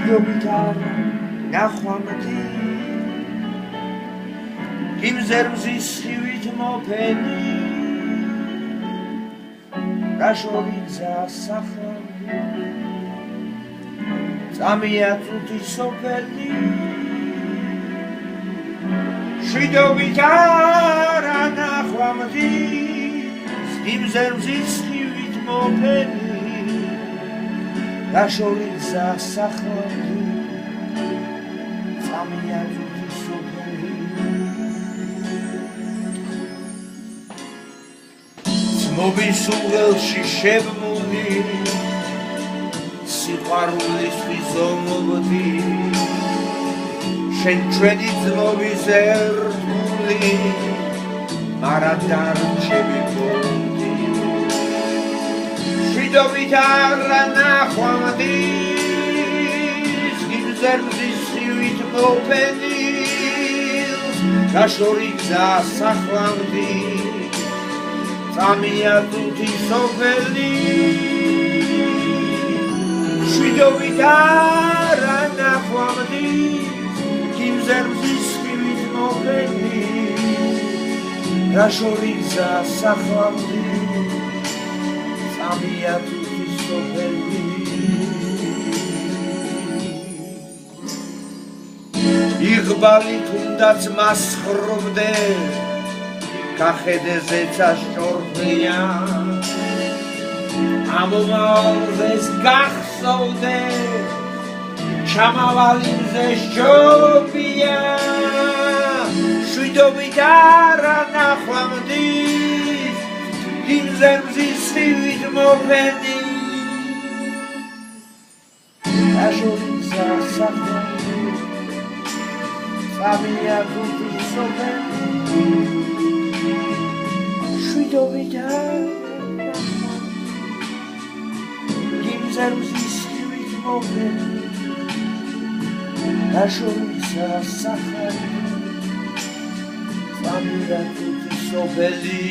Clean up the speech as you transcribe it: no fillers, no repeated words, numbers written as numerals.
შვიდობით არა ნახვამდი იმზერმზის ხივით მოფენი რა შორიძა სახანდი წამია წუთი სოფელი შვიდობით არა ნახვამდი იმზერმზის ხივით მოფენი რა შორიძა სახანდი წამია წუთი სოფელი მობის უღელში შევმული სიყვარულისთვის ომობდი შენ ჩვენი ძმობის ერთგული მარა დარჩები გონდი შვიდობით არა ნახვამდი იმზერმზის ხივით მოფენილს რა შორიძა სახანდი წამია წუთი სოფელი შვიდობით არა ნახვამდი იმზერმზის ხივით მოფენი რა შორიძა სახანდი წამია წუთი სოფელი იღბალი თუნდაც მას ხრობდე კახედზე წაშორდია ამომავლზეს გახსოვდე ჩამავალინზე შობია შვიდობით არა ნახვამდი იმზერმზის ხივით მოფენი რა შორიძა სახანდი წამია წუთი სოფელი შვიდობით არა იმზერმზის ხივით მოფენი რა შორიძა სახანდი წამია წუთი სოფელი